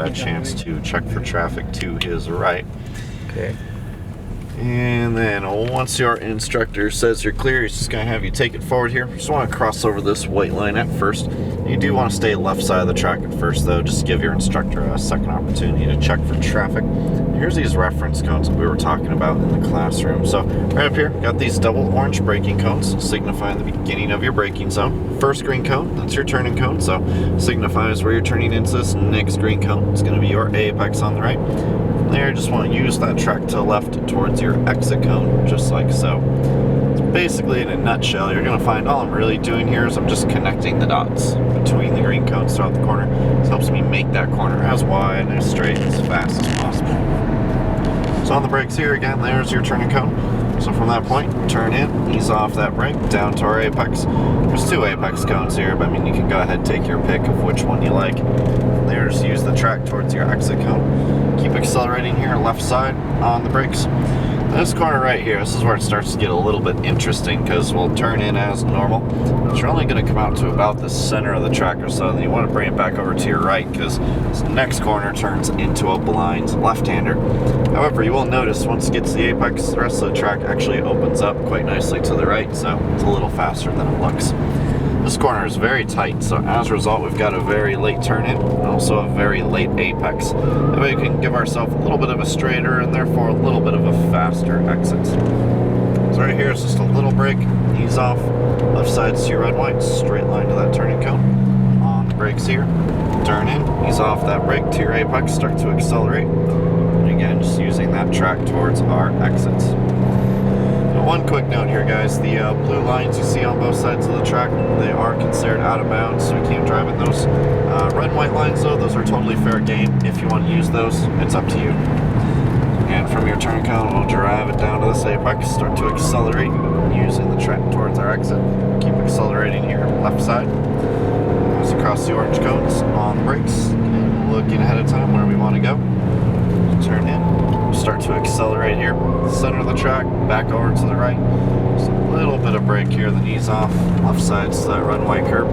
A chance to check for traffic to his right. Okay. And then once your instructor says you're clear, he's just going to have you take it forward here. Just want to cross over this white line at first. You do want to stay left side of the track at first, though, just to give your instructor a second opportunity to check for traffic. Here's these reference cones that we were talking about in the classroom. So right up here, got these double orange braking cones, signifying the beginning of your braking zone. First green cone, that's your turning cone, so signifies where you're turning into this next green cone. It's going to be your apex on the right. There, just want to use that track to the left towards your exit cone, just like so. So basically, in a nutshell, you're going to find all I'm really doing here is I'm just connecting the dots between the green cones throughout the corner. This helps me make that corner as wide and as straight as fast as possible. So on the brakes here, again, there's your turning cone. So from that point, turn in, ease off that brake, down to our apex. There's two apex cones here, but I mean, you can go ahead and take your pick of which one you like. There, just use the track towards your exit cone. Keep accelerating here, left side on the brakes. This corner right here, this is where it starts to get a little bit interesting because we'll turn in as normal. But you're only going to come out to about the center of the track or so, then you want to bring it back over to your right because this next corner turns into a blind left-hander. However, you will notice once it gets to the apex, the rest of the track actually opens up quite nicely to the right, so it's a little faster than it looks. This corner is very tight, so as a result, we've got a very late turn-in and also a very late apex. That way we can give ourselves a little bit of a straighter and therefore a little bit of a faster exit. So right here is just a little brake, ease off, left side to your red white, straight line to that turning cone. On the brakes here, turn in, ease off that brake to your apex, start to accelerate. And again, just using that track towards our exits. One quick note here, guys, the blue lines you see on both sides of the track, they are considered out of bounds, so we can't drive in those. Red and white lines, though, those are totally fair game. If you want to use those, it's up to you. And from your turn cone, we'll drive it down to this apex, start to accelerate using the track towards our exit. Keep accelerating here, left side. As across the orange cones on the brakes, and looking ahead of time where we want to go. Turn in, start to accelerate here, center of the track, back over to the right. Just a little bit of brake here, then ease off, left side to that red and white curb.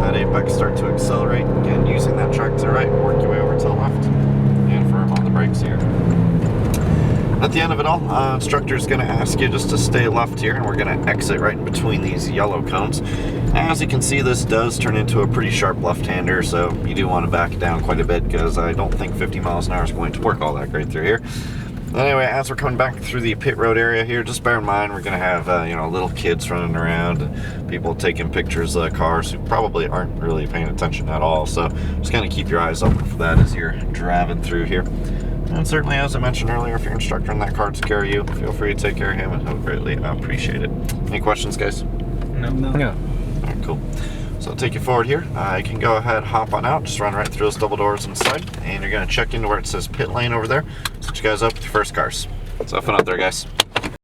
That apex, start to accelerate, again using that track to the right, work your way over to the left, and firm on the brakes here. At the end of it all, instructor is going to ask you just to stay left here, and we're going to exit right in between these yellow cones. As you can see, this does turn into a pretty sharp left-hander, so you do want to back it down quite a bit because I don't think 50 miles an hour is going to work all that great through here. Anyway, as we're coming back through the pit road area here, just bear in mind we're going to have little kids running around, and people taking pictures of cars who probably aren't really paying attention at all. So just kind of keep your eyes open for that as you're driving through here. And certainly, as I mentioned earlier, if your instructor in that car takes care of you, feel free to take care of him, and he'll greatly appreciate it. Any questions, guys? No. All right, cool. So I'll take you forward here. You can go ahead, hop on out, just run right through those double doors inside, and you're going to check into where it says pit lane over there. Set you guys up with your first cars. So have fun out there, guys.